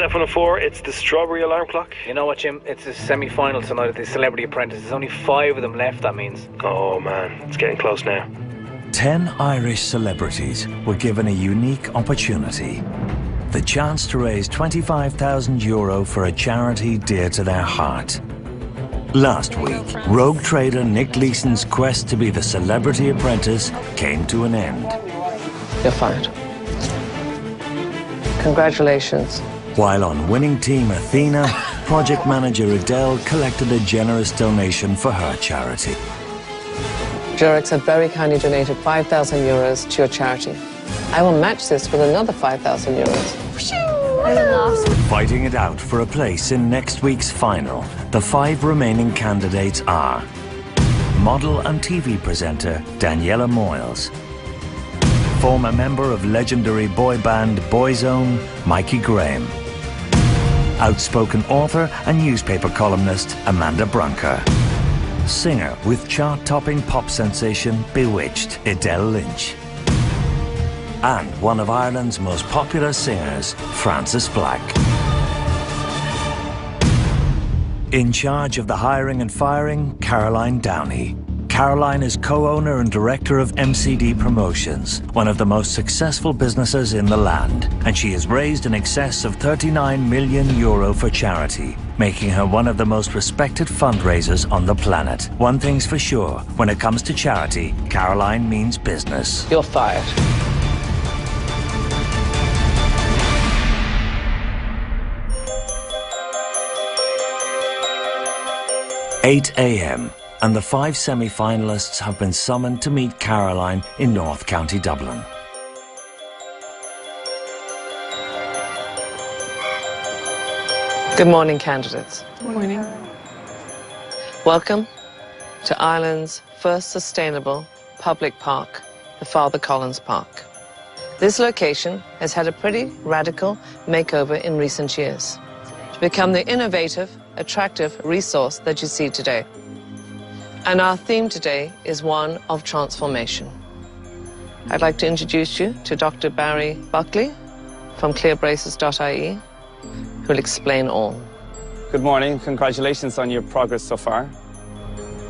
F104, it's the strawberry alarm clock. You know what, Jim? It's the semi-final tonight at the Celebrity Apprentice. There's only 5 of them left, that means. Oh man, it's getting close now. 10 Irish celebrities were given a unique opportunity. The chance to raise €25,000 for a charity dear to their heart. Last week, rogue trader Nick Leeson's quest to be the Celebrity Apprentice came to an end. You're fired. Congratulations. While on winning team Athena, project manager Adele collected a generous donation for her charity. Jurex have very kindly donated €5,000 to your charity. I will match this with another €5,000. Fighting it out for a place in next week's final, the 5 remaining candidates are model and TV presenter Daniela Moyles, former member of legendary boy band Boyzone Mikey Graham, outspoken author and newspaper columnist Amanda Brunker, singer with chart-topping pop sensation Bewitched Adele Lynch, and one of Ireland's most popular singers, Francis Black. In charge of the hiring and firing, Caroline Downey. Caroline is co-owner and director of MCD Promotions, one of the most successful businesses in the land, and she has raised in excess of €39 million for charity, making her one of the most respected fundraisers on the planet. One thing's for sure, when it comes to charity, Caroline means business. You're fired. 8 a.m. and the 5 semi-finalists have been summoned to meet Caroline in North County Dublin. Good morning, candidates. Good morning. Welcome to Ireland's first sustainable public park, the Father Collins Park. This location has had a pretty radical makeover in recent years to become the innovative, attractive resource that you see today. And our theme today is one of transformation. I'd like to introduce you to Dr. Barry Buckley from clearbraces.ie, who'll explain all. Good morning. Congratulations on your progress so far.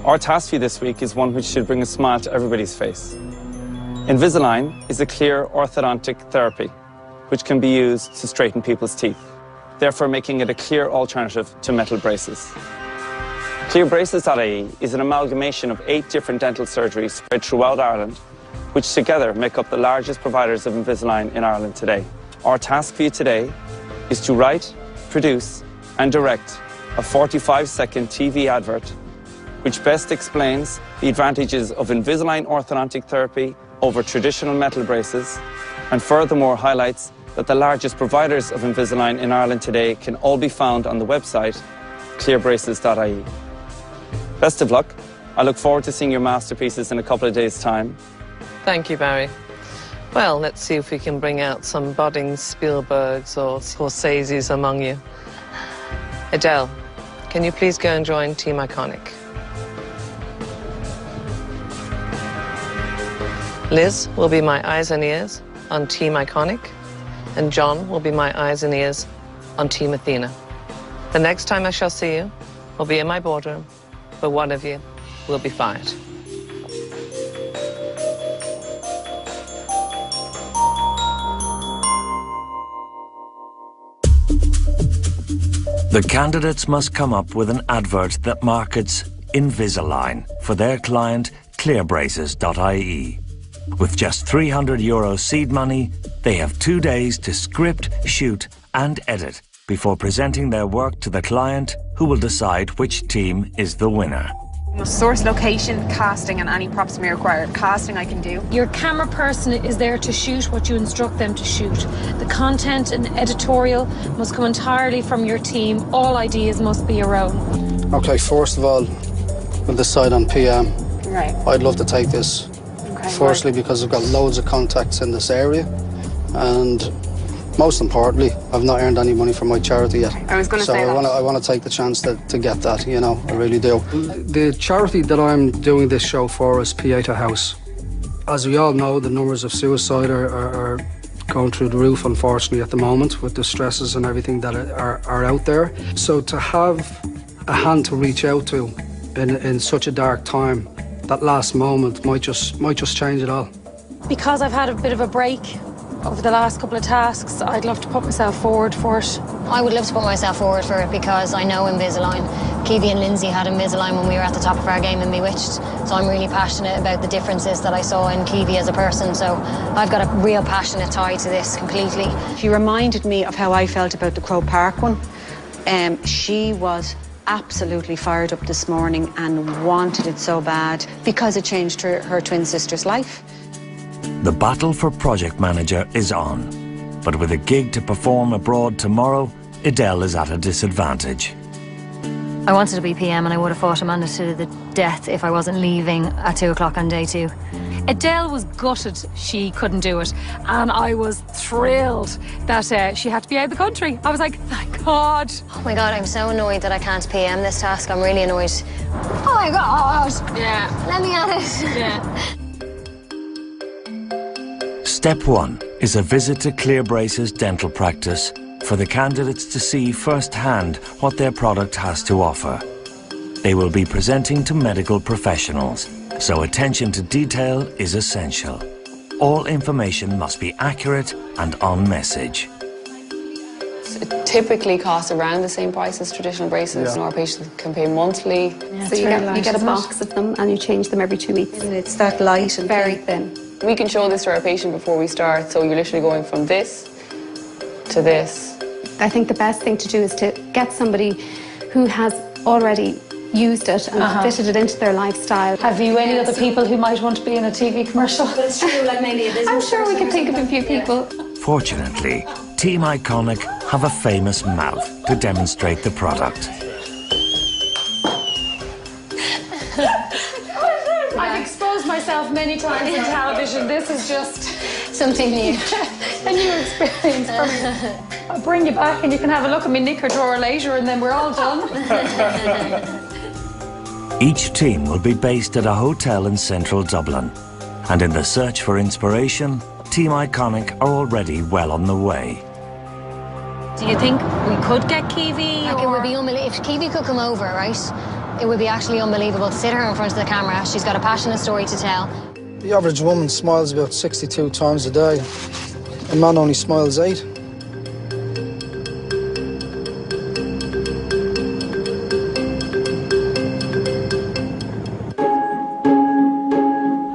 Our task for you this week is one which should bring a smile to everybody's face. Invisalign is a clear orthodontic therapy which can be used to straighten people's teeth, therefore making it a clear alternative to metal braces. Clearbraces.ie is an amalgamation of 8 different dental surgeries spread throughout Ireland, which together make up the largest providers of Invisalign in Ireland today. Our task for you today is to write, produce and direct a 45-second TV advert which best explains the advantages of Invisalign orthodontic therapy over traditional metal braces, and furthermore highlights that the largest providers of Invisalign in Ireland today can all be found on the website clearbraces.ie. Best of luck. I look forward to seeing your masterpieces in a couple of days' time. Thank you, Barry. Well, let's see if we can bring out some budding Spielbergs or Scorseses among you. Adele, can you please go and join Team Iconic? Liz will be my eyes and ears on Team Iconic, and John will be my eyes and ears on Team Athena. The next time I shall see you will be in my boardroom, but one of you will be fired. The candidates must come up with an advert that markets Invisalign for their client clearbraces.ie. With just €300 seed money, they have 2 days to script, shoot and edit before presenting their work to the client, who will decide which team is the winner. Source, location, casting and any props may require. Casting I can do. Your camera person is there to shoot what you instruct them to shoot. The content and editorial must come entirely from your team. All ideas must be your own. Okay, first of all, we'll decide on PM. Right. I'd love to take this. Okay, Firstly, because I've got loads of contacts in this area, and most importantly, I've not earned any money from my charity yet. I was going to say I want to take the chance to get that, you know, I really do. The charity that I'm doing this show for is Pieta House. As we all know, the numbers of suicide are going through the roof, unfortunately, at the moment with the stresses and everything that are out there. So to have a hand to reach out to in such a dark time, that last moment might just change it all. Because I've had a bit of a break over the last couple of tasks, I'd love to put myself forward for it. I would love to put myself forward for it because I know Invisalign. Kiwi and Lindsay had Invisalign when we were at the top of our game in Bewitched, so I'm really passionate about the differences that I saw in Kiwi as a person, so I've got a real passionate tie to this completely. She reminded me of how I felt about the Croke Park one. She was absolutely fired up this morning and wanted it so bad because it changed her twin sister's life. The battle for project manager is on, but with a gig to perform abroad tomorrow, Adele is at a disadvantage. I wanted to be PM and I would have fought Amanda to the death if I wasn't leaving at 2 o'clock on day 2. Adele was gutted she couldn't do it, and I was thrilled that she had to be out of the country. I was like, thank God. Oh my God, I'm so annoyed that I can't PM this task. I'm really annoyed. Oh my God. Yeah. Let me at it. Yeah. Step 1 is a visit to Clearbraces dental practice for the candidates to see firsthand what their product has to offer. They will be presenting to medical professionals, so attention to detail is essential. All information must be accurate and on message. It typically costs around the same price as traditional braces. Our patients can pay monthly. Yeah, so you get a box of them and you change them every 2 weeks. And it's that light and very thin. We can show this to our patient before we start, so you're literally going from this to this. I think the best thing to do is to get somebody who has already used it and fitted it into their lifestyle. Have you any other people who might want to be in a TV commercial? It's true, like maybe a business. I'm sure we can think of a few people. Fortunately, Team Iconic have a famous mouth to demonstrate the product. I've exposed myself many times in television. This is just Something new. a new experience for me. I'll bring you back and you can have a look at my knicker drawer later and then we're all done. Each team will be based at a hotel in central Dublin. And in the search for inspiration, Team Iconic are already well on the way. Do you think we could get Kiwi? Like, it would be unbelievable. If Kiwi could come over, right, it would be actually unbelievable to sit her in front of the camera. She's got a passionate story to tell. The average woman smiles about 62 times a day. A man only smiles 8.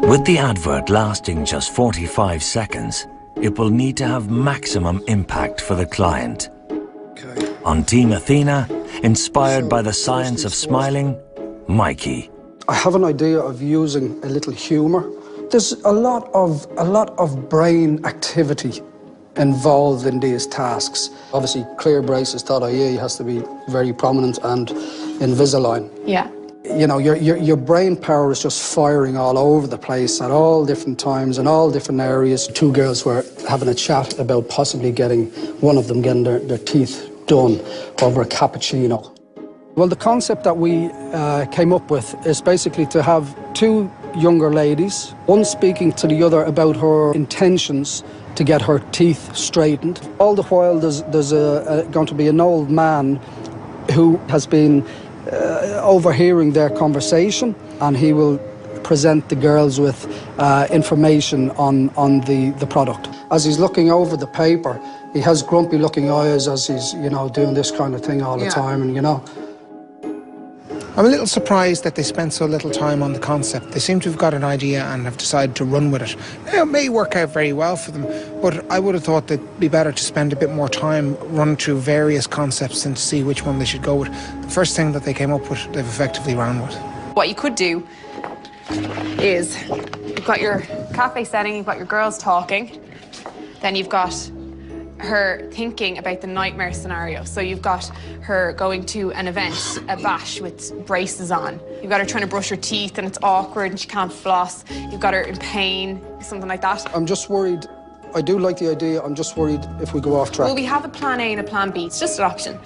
With the advert lasting just 45 seconds, it will need to have maximum impact for the client. Okay. On Team Athena, inspired by the science of smiling, Mikey. I have an idea of using a little humour. There's a lot of brain activity involved in these tasks. Obviously, clearbraces.ie has to be very prominent, and Invisalign. Yeah. You know, your brain power is just firing all over the place at all different times in all different areas. 2 girls were having a chat about possibly getting one of them getting their teeth done over a cappuccino. Well, the concept that we came up with is basically to have 2 younger ladies, one speaking to the other about her intentions to get her teeth straightened. All the while there's going to be an old man who has been overhearing their conversation, and he will present the girls with information on the product. As he's looking over the paper, he has grumpy looking eyes as he's, you know, doing this kind of thing all the time, and you know. I'm a little surprised that they spent so little time on the concept. They seem to have got an idea and have decided to run with it. Now, it may work out very well for them, but I would have thought it'd be better to spend a bit more time running through various concepts and to see which one they should go with. The first thing that they came up with, they've effectively ran with. What you could do is you've got your cafe setting, you've got your girls talking, then you've got her thinking about the nightmare scenario. So you've got her going to an event, a bash with braces on. You've got her trying to brush her teeth and it's awkward and she can't floss. You've got her in pain, something like that. I'm just worried. I do like the idea. I'm just worried if we go off track. Well, we have a plan A and a plan B. It's just an option.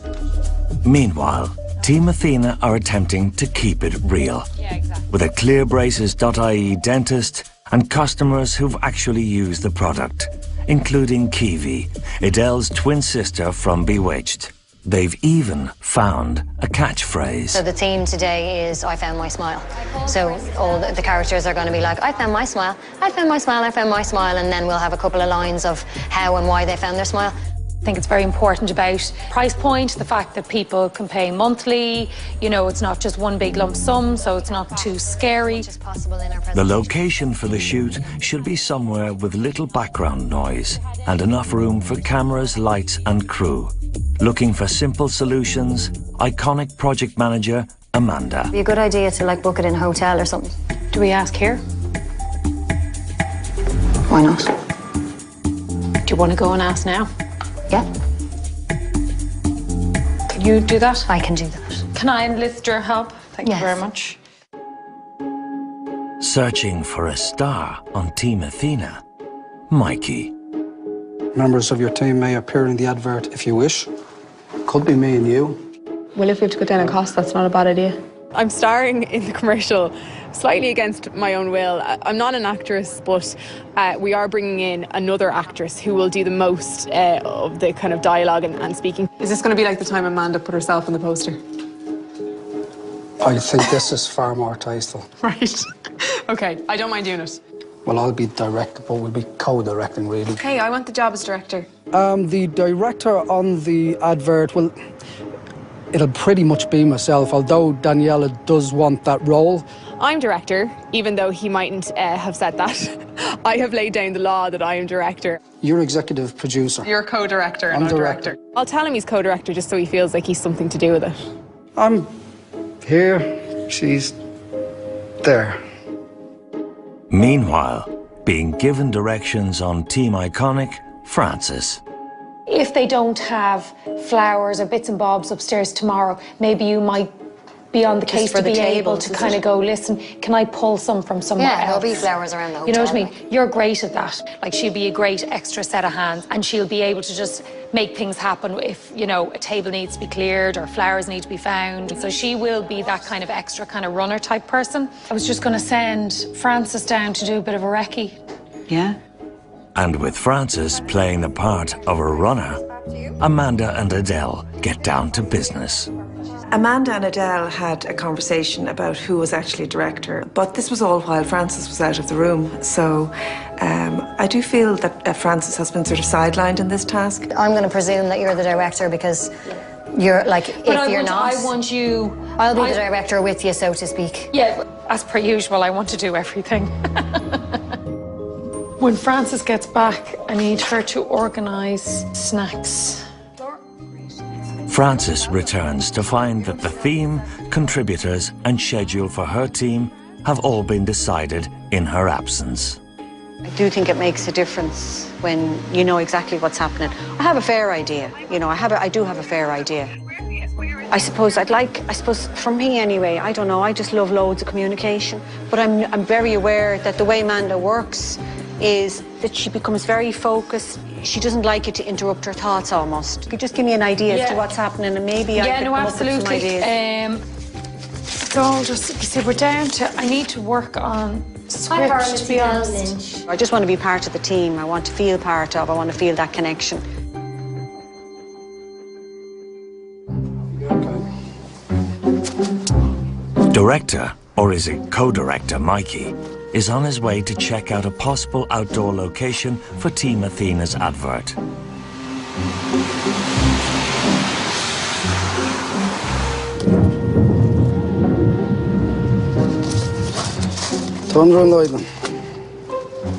Meanwhile, Team Athena are attempting to keep it real. Yeah, exactly. With a clearbraces.ie dentist and customers who've actually used the product. including Kiwi, Adele's twin sister from Bewitched. They've even found a catchphrase. So the theme today is I found my smile. So all the characters are going to be like, I found my smile, I found my smile, I found my smile, and then we'll have a couple of lines of how and why they found their smile. I think it's very important about price point, the fact that people can pay monthly, you know, it's not just one big lump sum, so it's not too scary. The location for the shoot should be somewhere with little background noise and enough room for cameras, lights and crew. Looking for simple solutions, iconic project manager Amanda. It'd be a good idea to like book it in a hotel or something. Do we ask here? Why not? Do you want to go and ask now? Yeah. Can you do that? I can do that. Can I enlist your help? Thank you very much. Searching for a star on Team Athena, Mikey. Members of your team may appear in the advert if you wish. Could be me and you. Well, if we have to go down in cost, that's not a bad idea. I'm starring in the commercial slightly against my own will. I'm not an actress, but we are bringing in another actress who will do the most of the kind of dialogue and speaking. Is this going to be like the time Amanda put herself on the poster? I think this is far more tasteful. Right. OK, I don't mind doing it. Well, I'll be director, but we'll be co-directing, really. Hey, I want the job as director. The director on the advert, well, it'll pretty much be myself, although Daniela does want that role. I'm director, even though he mightn't have said that. I have laid down the law that I am director. You're executive producer. You're co-director and I'm I'm director. I'll tell him he's co-director just so he feels like he's something to do with it. I'm here, she's there. Meanwhile, being given directions on Team Iconic, Francis. If they don't have flowers or bits and bobs upstairs tomorrow, maybe you might be on the case for to the be able tables, to is kind it? of go, listen, can I pull some from somewhere else? Yeah, there'll be flowers around the hotel. You know what I mean? You're great at that. Like, she'll be a great extra set of hands, and she'll be able to just make things happen if, you know, a table needs to be cleared or flowers need to be found. So she will be that kind of extra kind of runner type person. I was just going to send Francis down to do a bit of a recce. Yeah. And with Francis playing the part of a runner, Amanda and Adele get down to business. Amanda and Adele had a conversation about who was actually director, but this was all while Francis was out of the room. So I do feel that Francis has been sort of sidelined in this task. I'm going to presume that you're the director because you're like, if you're not, I want you. I'll be the director with you, so to speak. Yeah, as per usual, I want to do everything. When Francis gets back, I need her to organise snacks. Francis returns to find that the theme, contributors and schedule for her team have all been decided in her absence. I do think it makes a difference when you know exactly what's happening. I have a fair idea, you know, I do have a fair idea. I suppose for me anyway, I don't know, I just love loads of communication. But I'm very aware that the way Amanda works is that she becomes very focused. She doesn't like it to interrupt her thoughts almost. Could you just give me an idea as to what's happening and maybe I can come up with some ideas. So just, you see, we're down to, I need to work on script, to be honest. I just want to be part of the team. I want to feel part of, I want to feel that connection. Director, or is it co-director Mikey, is on his way to check out a possible outdoor location for Team Athena's advert. Thunder and lightning.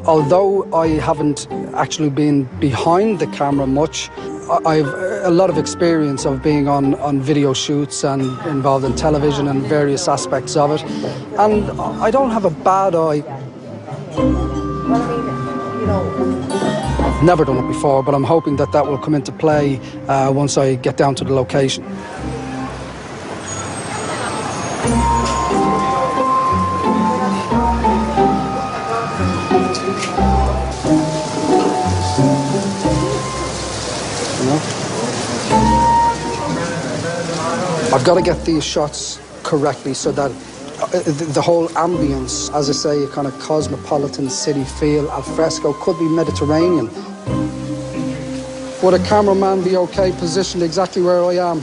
Although I haven't actually been behind the camera much, I've a lot of experience of being on video shoots and involved in television and various aspects of it. And I don't have a bad eye. Never done it before, but I'm hoping that will come into play once I get down to the location. I've got to get these shots correctly so that the whole ambience, as I say, a kind of cosmopolitan city feel, al fresco, could be Mediterranean, Would a cameraman be okay positioned exactly where I am,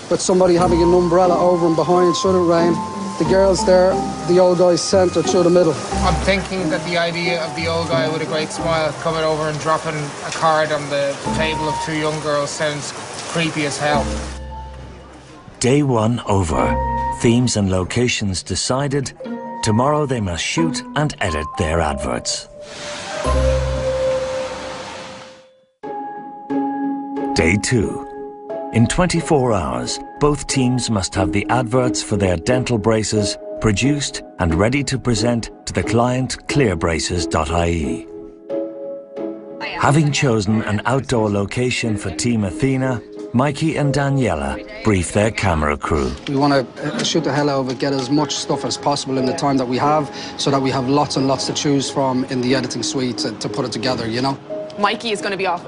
with somebody having an umbrella over and behind should it rain? The girls there, the old guy's centre through the middle. I'm thinking that the idea of the old guy with a great smile coming over and dropping a card on the table of two young girls sounds creepy as hell. Day 1 over. Themes and locations decided. Tomorrow they must shoot and edit their adverts. Day 2. In 24 hours, both teams must have the adverts for their dental braces produced and ready to present to the client clearbraces.ie. Having chosen an outdoor location for Team Athena, Mikey and Daniela brief their camera crew. We want to shoot the hell out of it, get as much stuff as possible in the time that we have, so that we have lots and lots to choose from in the editing suite to put it together, you know? Mikey is going to be off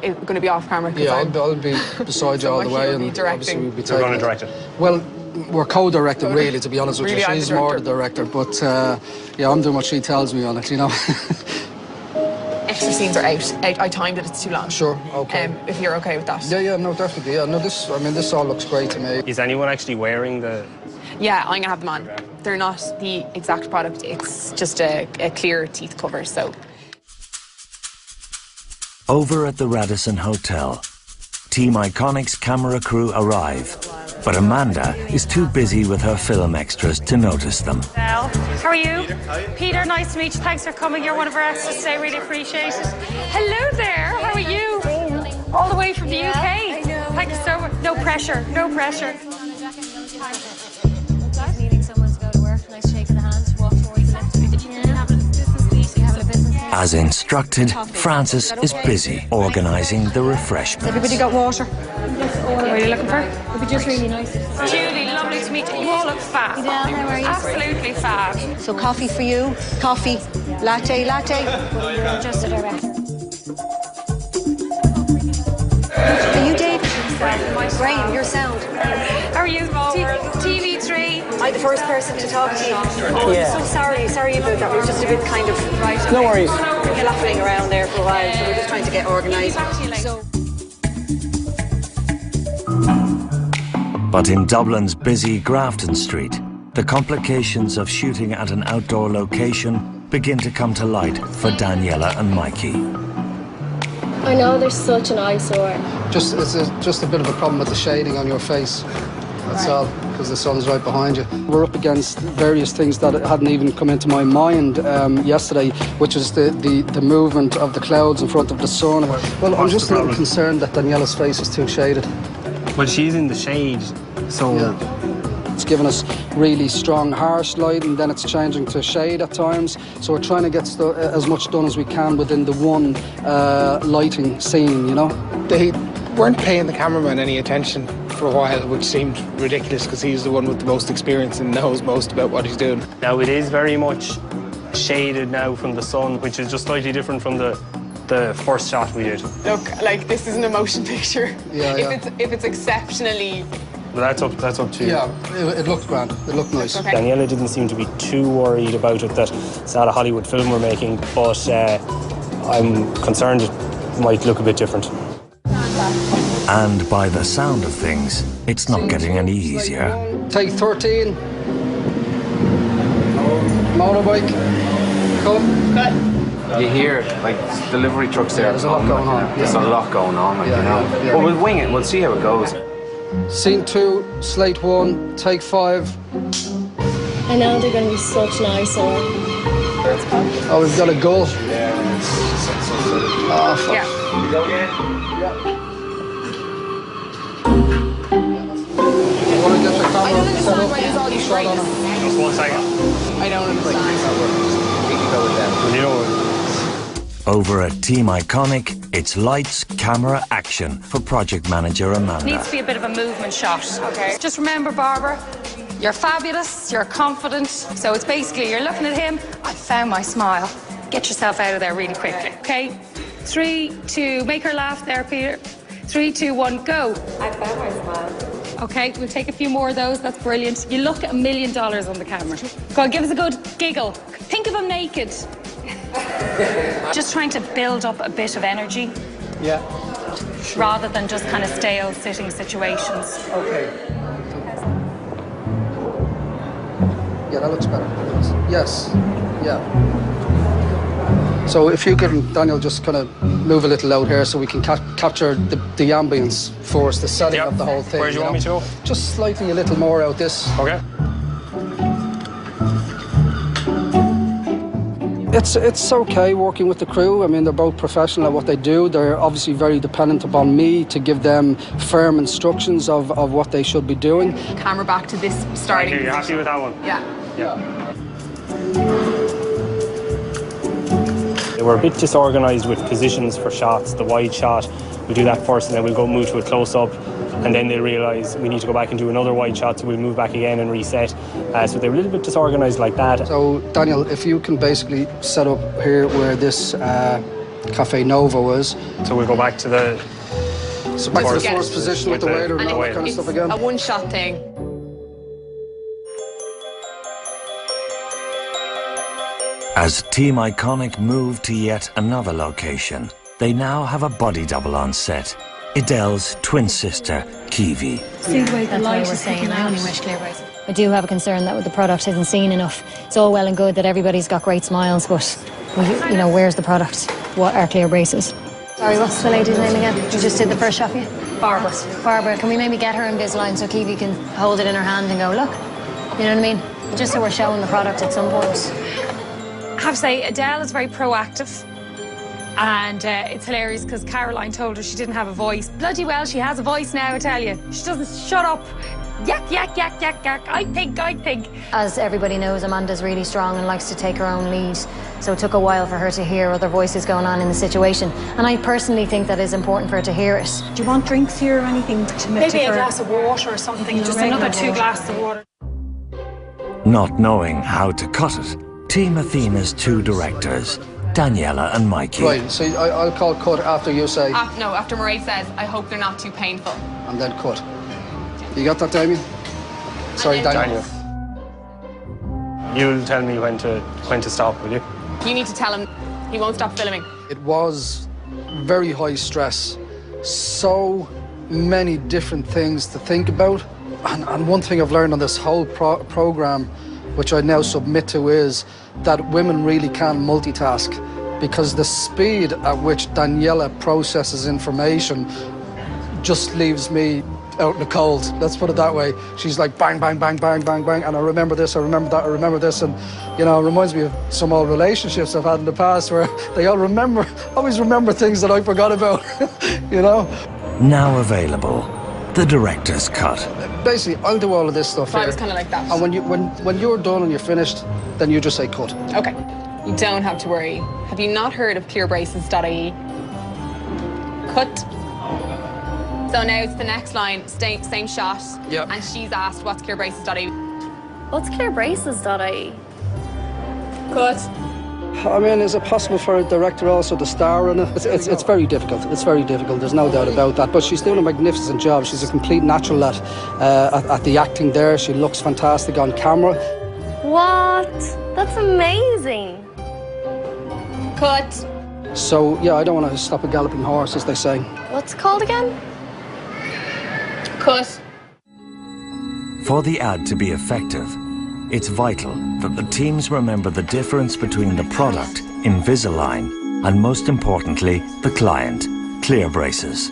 camera. Yeah, I'll be beside you all the way, and directing. we'll be You're going to direct it? Well, we're co-directing, really, to be honest with you. She's more the director, but yeah, I'm doing what she tells me on it, you know. Extra scenes are out. I timed it. It's too long. Sure. Okay. If you're okay with that. Yeah, no, definitely. Yeah, no, this all looks great to me. Is anyone actually wearing the... Yeah, I'm gonna have them on. They're not the exact product. It's just a clear teeth cover. So. Over at the Radisson Hotel, Team Iconic's camera crew arrive, but Amanda is too busy with her film extras to notice them. How are you? Peter, nice to meet you. Thanks for coming. You're one of our extras today. Really appreciate it. Hello there. How are you? All the way from the UK. I know. Thank you so much. No pressure. No pressure. Needing someone to go to work. Nice shake of the hand. Walk towards the left. As instructed, Francis is busy organising the refreshments. Everybody got water? What are you looking for? It'd be just really nice. Julie, lovely to meet you. You all look fab. How are you? Absolutely fab. So coffee for you. Coffee. Latte. Just a direct. Are you David? Graham, your sound. How are you? TV3. I'm the first person to talk to you. Oh, yeah. I'm so sorry about that. We're just a bit kind of no worries. Fluffing around there for a while, so we're just trying to get organised. But in Dublin's busy Grafton Street, the complications of shooting at an outdoor location begin to come to light for Daniela and Mikey. I know there's such an eyesore. It's just a bit of a problem with the shading on your face. That's all, because the sun's right behind you. We're up against various things that hadn't even come into my mind yesterday, which is the movement of the clouds in front of the sun. Well, I'm just a little concerned that Daniela's face is too shaded. Well, she's in the shade, so... Yeah. It's given us really strong, harsh light, and then it's changing to shade at times. So we're trying to get as much done as we can within the one lighting scene, you know? They weren't paying the cameraman any attention for a while, which seemed ridiculous because he's the one with the most experience and knows most about what he's doing. Now, it is very much shaded now from the sun, which is just slightly different from the first shot we did. Look, like, this isn't a motion picture. Yeah, If it's exceptionally... Well, that's up to you. Yeah, it looked grand. It looked nice. Okay. Daniela didn't seem to be too worried about it, that it's not a Hollywood film we're making, but I'm concerned it might look a bit different. And by the sound of things, it's not getting any easier. Take 13. Motorbike. Come. Good. You hear, like, delivery trucks there. Yeah, there's a lot going on. There's a lot going on, like, you know. Yeah. But we'll wing it. We'll see how it goes. Scene 2, slate 1, take 5. I know they're going to be such an eyesore. Oh, we've got a goal. Oh, fuck. Yeah. You want to get your camera I don't understand set up? why there's all these Shot on frames. it. Just 1 second. I don't understand. You know, Over at Team Iconic, it's lights, camera, action for project manager Amanda. Needs to be a bit of a movement shot. Okay. Just remember, Barbara, you're fabulous, you're confident. So it's basically, you're looking at him, I found my smile. Get yourself out of there really quickly, okay? 3, 2, make her laugh there, Peter. 3, 2, 1, go. I found my smile. Okay, we'll take a few more of those, that's brilliant. You look at $1 million on the camera. Go on, give us a good giggle. Think of him naked. Just trying to build up a bit of energy. Yeah. rather than just kind of stale sitting situations. Okay. Yeah, that looks better. Yes. Yeah. So if you can, Daniel, just kind of move a little out here so we can capture the ambience for us, the setting of the whole thing. Where do you want me to go? Just slightly a little more out this. Okay. It's okay working with the crew. I mean, they're both professional at what they do. They're obviously very dependent upon me to give them firm instructions of what they should be doing. Camera back to this starting. Okay, you're happy with that one? Yeah. They were a bit disorganised with positions for shots. The wide shot, we do that first and then we'll go move to a close-up, and then they realise we need to go back and do another wide shot, so we'll move back again and reset. So they were a little bit disorganised like that. So, Daniel, if you can basically set up here where this Cafe Nova was. So we'll go back to the... So back to the first position with the waiter and all that kind of stuff again. A one-shot thing. As Team Iconic move to yet another location, they now have a body double on set. Adele's twin sister, Kiwi. See the way the light is saying I only wish clear braces. I do have a concern that the product isn't seen enough. It's all well and good that everybody's got great smiles, but you know, where's the product? What are clear braces? Sorry, what's the lady's name again? You just did the first shot for you? Barbara. Barbara, can we maybe get her Invisalign so Kiwi can hold it in her hand and go, look? You know what I mean? Just so we're showing the product at some point. I have to say, Adele is very proactive. And it's hilarious because Caroline told her she didn't have a voice. Bloody well, she has a voice now, I tell you. She doesn't shut up. Yak, yak, yak, yak, yak. I think. As everybody knows, Amanda's really strong and likes to take her own lead. So it took a while for her to hear other voices going on in the situation. And I personally think that is important for her to hear it. Do you want drinks here or anything? Maybe a glass of water or something. Just another 2 glasses of water. Not knowing how to cut it, Team Athena's 2 directors, Daniela and Mikey. Right, so I'll call cut after you say... No, after Mairead says, I hope they're not too painful. And then cut. You got that, Damien? Sorry, Daniel. You'll tell me when to stop, will you? You need to tell him he won't stop filming. It was very high stress. So many different things to think about. And one thing I've learned on this whole programme, which I now submit to, is that women really can multitask, because the speed at which Daniela processes information just leaves me out in the cold. Let's put it that way. She's like bang, bang, bang, bang, bang, bang, and I remember this, I remember that, I remember this, and you know, it reminds me of some old relationships I've had in the past where they always remember things that I forgot about, you know? Now available, the director's cut. Basically, I'll do all of this stuff So here. I was kind of like that. And when you're done and you're finished, then you just say cut. Okay. You don't have to worry. Have you not heard of clearbraces.ie? Cut. So now it's the next line, same shot. Yep. And she's asked, what's clearbraces.ie? What's clearbraces.ie? Cut. I mean, is it possible for a director also to star in it? It's very difficult. It's very difficult. There's no doubt about that. But she's doing a magnificent job. She's a complete natural at the acting there. She looks fantastic on camera. What? That's amazing. Cut. So, yeah, I don't want to stop a galloping horse, as they say. What's it called again? Cut. For the ad to be effective, it's vital that the teams remember the difference between the product, Invisalign, and most importantly, the client, Clear Braces.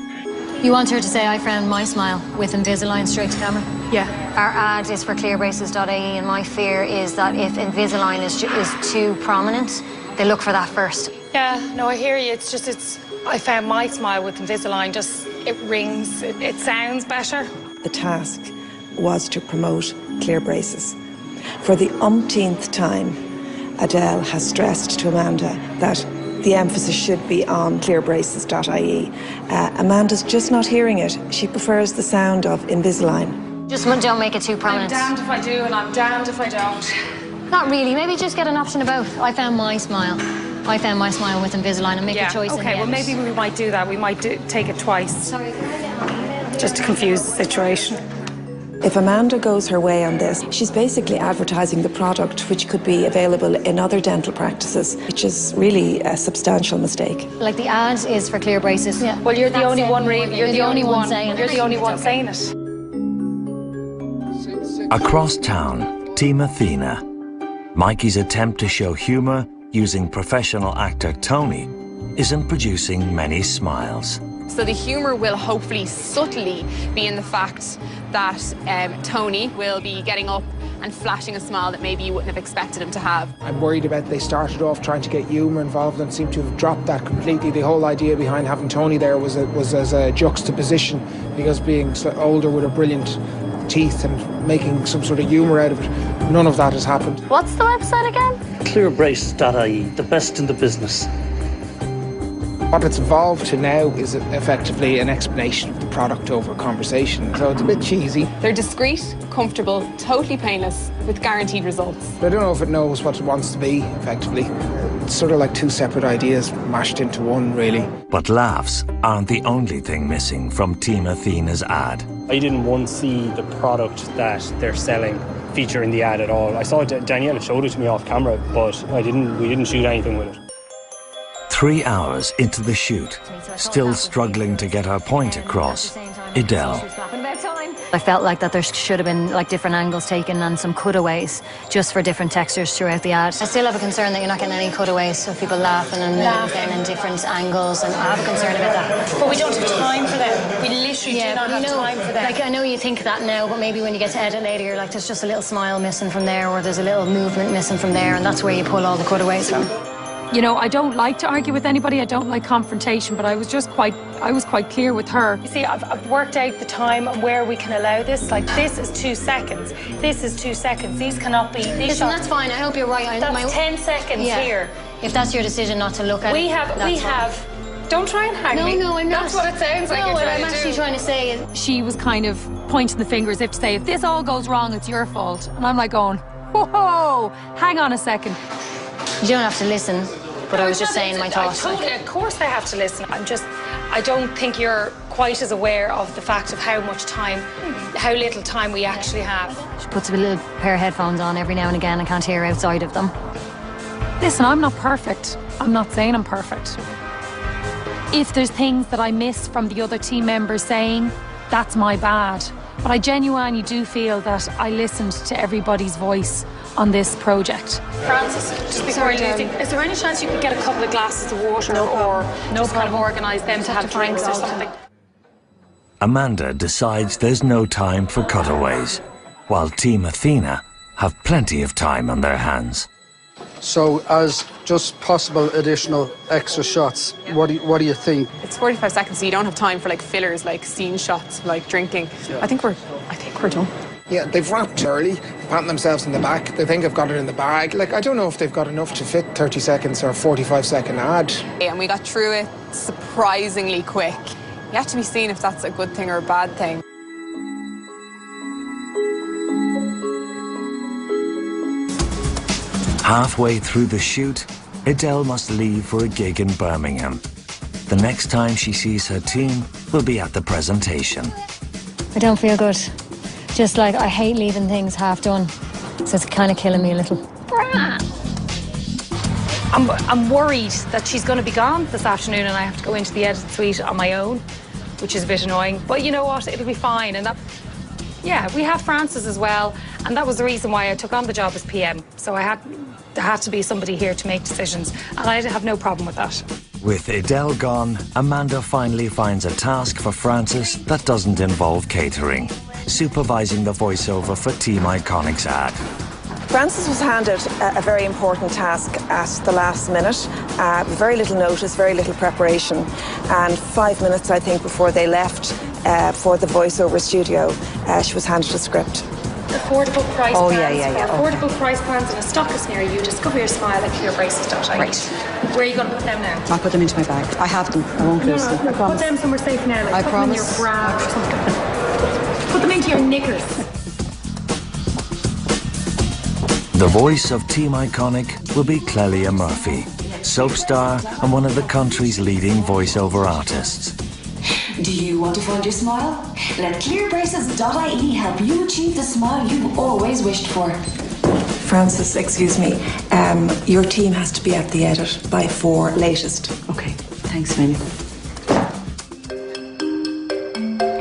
You want her to say, I found my smile with Invisalign straight to camera? Yeah. Our ad is for clearbraces.ie, and my fear is that if Invisalign is too prominent, they look for that first. Yeah, no, I hear you. I found my smile with Invisalign. It rings, it sounds better. The task was to promote Clear Braces. For the umpteenth time, Adele has stressed to Amanda that the emphasis should be on clearbraces.ie. Amanda's just not hearing it. She prefers the sound of Invisalign. Just don't make it too prominent. I'm damned if I do and I'm damned if I don't. Not really. Maybe just get an option of both. I found my smile. I found my smile with Invisalign and make a choice. Okay, well, maybe we might do that. We might take it twice. Sorry, just to confuse the situation. If Amanda goes her way on this, she's basically advertising the product which could be available in other dental practices, which is really a substantial mistake. Like the ad is for clear braces. Yeah. Well, you're the only one, really. You're the only one saying it. You're the only one saying it. Across town, Team Athena. Mikey's attempt to show humour using professional actor Tony isn't producing many smiles. So the humour will hopefully subtly be in the fact that Tony will be getting up and flashing a smile that maybe you wouldn't have expected him to have. I'm worried about they started off trying to get humour involved and seem to have dropped that completely. The whole idea behind having Tony there was as a juxtaposition, because being older with a brilliant teeth and making some sort of humour out of it. None of that has happened. What's the website again? Clearbraces.ie, the best in the business. What it's evolved to now is effectively an explanation of the product over conversation, so it's a bit cheesy. They're discreet, comfortable, totally painless, with guaranteed results. I don't know if it knows what it wants to be, effectively. It's sort of like two separate ideas mashed into one, really. But laughs aren't the only thing missing from Team Athena's ad. I didn't once see the product that they're selling feature in the ad at all. I saw Daniela showed it to me off camera, but we didn't shoot anything with it. 3 hours into the shoot, still struggling to get her point across, Adele. I felt like that there should have been like different angles taken and some cutaways just for different textures throughout the ad. I still have a concern that you're not getting any cutaways of people laughing and moving in different angles, and I have a concern about that. But we don't have time for them. We literally do not have time for them. Like, I know you think that now, but maybe when you get to edit later, you're like, there's just a little smile missing from there, or there's a little movement missing from there, and that's where you pull all the cutaways from. You know, I don't like to argue with anybody. I don't like confrontation, but I was quite clear with her. You see, I've worked out the time and where we can allow this. Like, this is 2 seconds. This is 2 seconds. These cannot be. Listen, that's fine. I hope you're right. That's 10 seconds here. If that's your decision not to look at we it, have. Don't try and hang me. No, I'm not. That's what it sounds like. No, what I'm actually trying to say is, she was kind of pointing the finger as if to say, if this all goes wrong, it's your fault. And I'm like going, whoa, hang on a second. You don't have to listen. But I was just saying my thoughts. Totally, of course I have to listen. I don't think you're quite as aware of the fact of how little time we actually have. She puts a little pair of headphones on every now and again and can't hear outside of them. Listen, I'm not perfect. I'm not saying I'm perfect. If there's things that I miss from the other team members saying, that's my bad. But I genuinely do feel that I listened to everybody's voice on this project. Francis, just before you leave, is there any chance you could get a couple of glasses of water or just kind of organise them to have drinks or something? Amanda decides there's no time for cutaways, while Team Athena have plenty of time on their hands. So, as just possible additional extra shots, what do you think? It's 45 seconds, so you don't have time for like fillers, like scene shots, like drinking. Yeah. I think we're done. Yeah, they've wrapped early, patting themselves in the back. They think they've got it in the bag. Like, I don't know if they've got enough to fit 30 seconds or a 45-second ad. And we got through it surprisingly quick. You have to be seen if that's a good thing or a bad thing. Halfway through the shoot, Adele must leave for a gig in Birmingham. The next time she sees her team will be at the presentation. I don't feel good. Just like, I hate leaving things half done. So it's kind of killing me a little. I'm worried that she's going to be gone this afternoon and I have to go into the edit suite on my own, which is a bit annoying. But you know what? It'll be fine. And yeah, we have Francis as well. And that was the reason why I took on the job as PM. So there had to be somebody here to make decisions. And I have no problem with that. With Adele gone, Amanda finally finds a task for Francis that doesn't involve catering, supervising the voiceover for Team Iconic's ad. Francis was handed a very important task at the last minute. Very little notice, very little preparation. And 5 minutes, I think, before they left for the voiceover studio, she was handed a script. Affordable price plans. Yeah. Affordable price plans and a stockist near you. Discover your smile at clearbraces.ie. Right. Where are you going to put them now? I'll put them into my bag. I have them. I won't lose them. I promise. Put them somewhere safe now. Like, I put promise. them in your bra or something. Put them into your knickers. The voice of Team Iconic will be Clelia Murphy, soap star and one of the country's leading voiceover artists. Do you want to find your smile? Let clearbraces.ie help you achieve the smile you've always wished for. Francis, excuse me. Your team has to be at the edit by 4 latest. Okay, thanks, Minnie.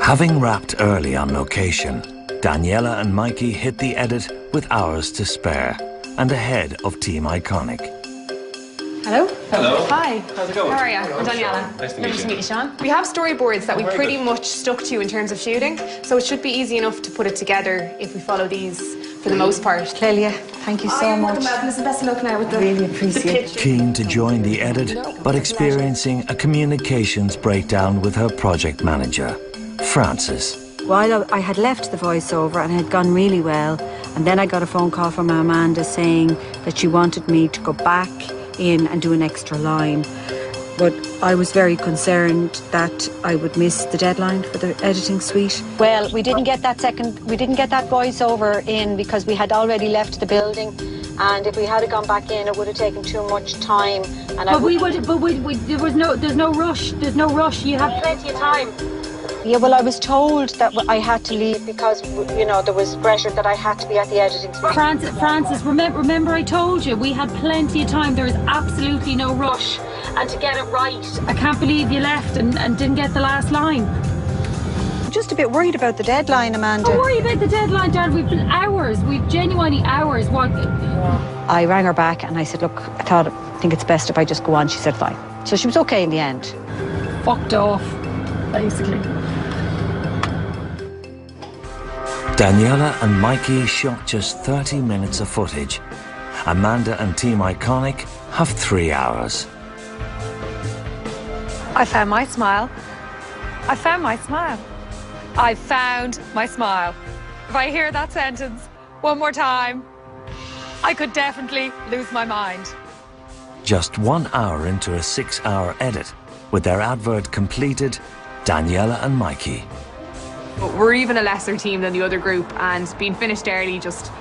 Having wrapped early on location, Daniela and Mikey hit the edit with hours to spare and ahead of Team Iconic. Hello. Hello. Hi. How's it going? How are you? I'm Daniela. Nice to meet you. Sean. We have storyboards that we pretty much stuck to in terms of shooting, so it should be easy enough to put it together if we follow these for the most part. Clelia, thank you so much. Listen, best of luck now with the Really appreciate it. Keen to join the edit, but experiencing a communications breakdown with her project manager, Frances. While I had left the voiceover and it had gone really well, and then I got a phone call from Amanda saying that she wanted me to go back in and do an extra line. But I was very concerned that I would miss the deadline for the editing suite. Well, we didn't get that voiceover in because we had already left the building, and if we had gone back in, it would have taken too much time. And there's no rush. There's no rush. You have plenty of time. Yeah, well, I was told that I had to leave because, you know, there was pressure that I had to be at the editing suite. Francis, remember I told you we had plenty of time. There is absolutely no rush. And to get it right, I can't believe you left and didn't get the last line. I'm just a bit worried about the deadline, Amanda. Don't worry about the deadline, Dad. We've been hours. We've genuinely hours. What? I rang her back and I said, look, I think it's best if I just go on. She said, fine. So she was okay in the end. Fucked off, basically. Daniela and Mikey shot just 30 minutes of footage. Amanda and Team Iconic have 3 hours. I found my smile. I found my smile. I found my smile. If I hear that sentence one more time, I could definitely lose my mind. Just 1 hour into a 6-hour edit, with their advert completed, Daniela and Mikey. We're even a lesser team than the other group, and being finished early just,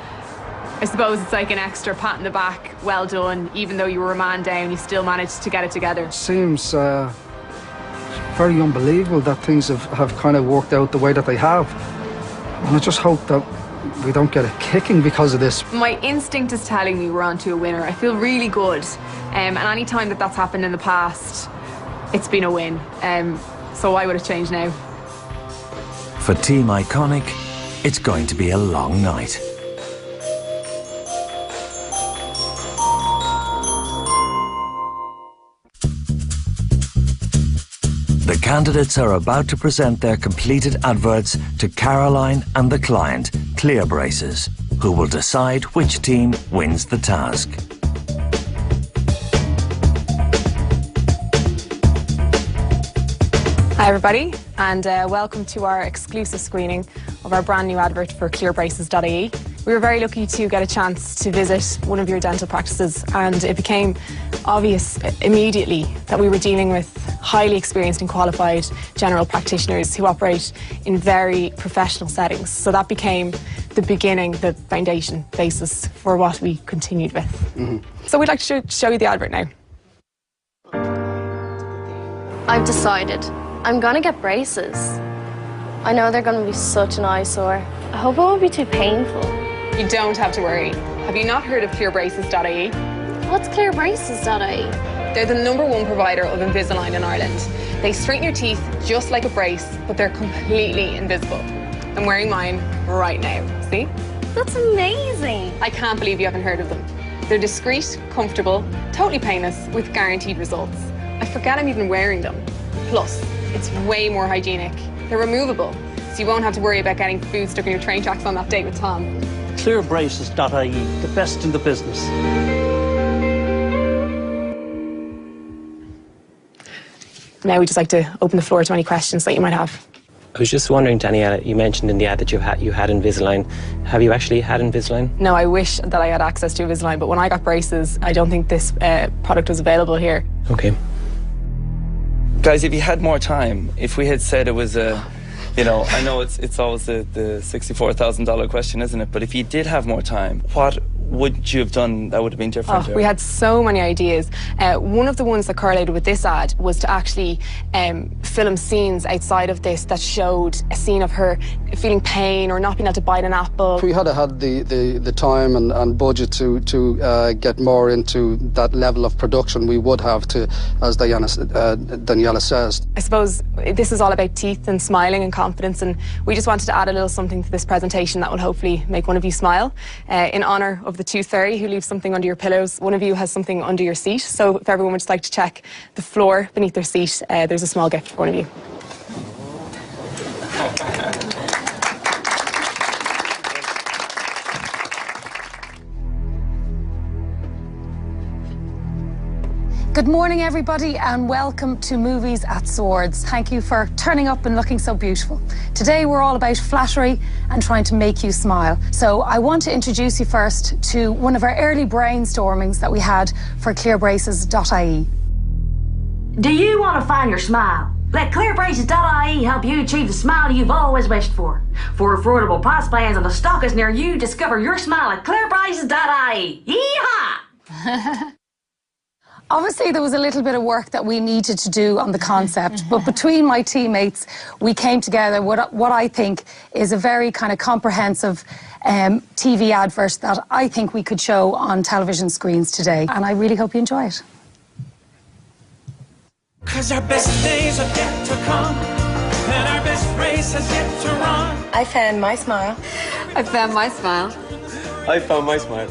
I suppose it's like an extra pat in the back. Well done. Even though you were a man down, you still managed to get it together. Seems very unbelievable that things have kind of worked out the way that they have. And I just hope that we don't get a kicking because of this. My instinct is telling me we're onto a winner. I feel really good. And any time that's happened in the past, it's been a win. So I would have changed now. For Team Iconic, it's going to be a long night. The candidates are about to present their completed adverts to Caroline and the client, Clearbraces, who will decide which team wins the task. Hi everybody, and welcome to our exclusive screening of our brand new advert for clearbraces.ie. We were very lucky to get a chance to visit one of your dental practices, and it became obvious immediately that we were dealing with highly experienced and qualified general practitioners who operate in very professional settings. So that became the beginning, the foundation basis for what we continued with. So we'd like to show you the advert now. I've decided. I'm gonna get braces. I know they're gonna be such an eyesore. I hope it won't be too painful. You don't have to worry. Have you not heard of clearbraces.ie? What's clearbraces.ie? They're the #1 provider of Invisalign in Ireland. They straighten your teeth just like a brace, but they're completely invisible. I'm wearing mine right now. See? That's amazing. I can't believe you haven't heard of them. They're discreet, comfortable, totally painless, with guaranteed results. I forget I'm even wearing them. Plus, it's way more hygienic. They're removable, so you won't have to worry about getting food stuck in your train tracks on that date with Tom. Clearbraces.ie, the best in the business. Now we'd just like to open the floor to any questions that you might have. I was just wondering, Daniela, you mentioned in the ad that you had Invisalign. Have you actually had Invisalign? No, I wish that I had access to Invisalign, but when I got braces, I don't think this product was available here. Okay. Guys, if you had more time, if we had said it was a, you know, I know it's always the $64,000 question, isn't it? But if you did have more time, what would you have done that would have been different? We had so many ideas. One of the ones that correlated with this ad was to actually film scenes outside of this that showed a scene of her feeling pain or not being able to bite an apple. If we had had the time and budget to get more into that level of production, we would have to, as Daniela says. I suppose this is all about teeth and smiling and confidence, and we just wanted to add a little something to this presentation that will hopefully make one of you smile. In honour of the 230 who leave something under your pillows, one of you has something under your seat. So if everyone would just like to check the floor beneath their seat, there's a small gift for one of you. Good morning, everybody, and welcome to Movies at Swords. Thank you for turning up and looking so beautiful. Today, we're all about flattery and trying to make you smile. So I want to introduce you first to one of our early brainstormings that we had for clearbraces.ie. Do you want to find your smile? Let clearbraces.ie help you achieve the smile you've always wished for. For affordable price plans and the stock is near you, discover your smile at clearbraces.ie. Yeehaw! Obviously, there was a little bit of work that we needed to do on the concept, but between my teammates, we came together what I think is a very kind of comprehensive TV advert that I think we could show on television screens today, and I really hope you enjoy it. 'Cause our best days are yet to come, and our best race has yet to run. I found my smile. I found my smile. I found my smile.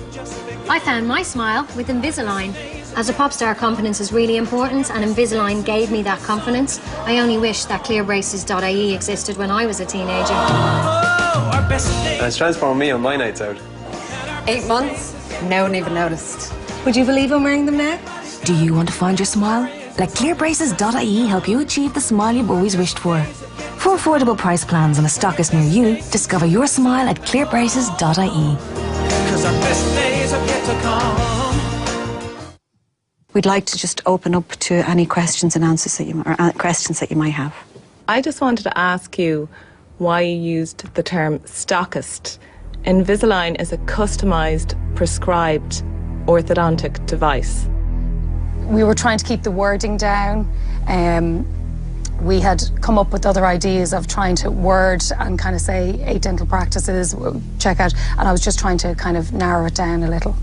I found my smile with Invisalign. As a pop star, confidence is really important, and Invisalign gave me that confidence. I only wish that clearbraces.ie existed when I was a teenager. And it's transformed me on my nights out. 8 months, no one even noticed. Would you believe I'm wearing them now? Do you want to find your smile? Let clearbraces.ie help you achieve the smile you've always wished for. For affordable price plans and a stockist near you, discover your smile at clearbraces.ie. 'Cause our best days are yet to come. We'd like to just open up to any questions and answers that questions that you might have. I just wanted to ask you why you used the term stockist. Invisalign is a customised, prescribed orthodontic device. We were trying to keep the wording down. We had come up with other ideas of trying to word and kind of say 8 dental practices, check out, and I was just trying to kind of narrow it down a little.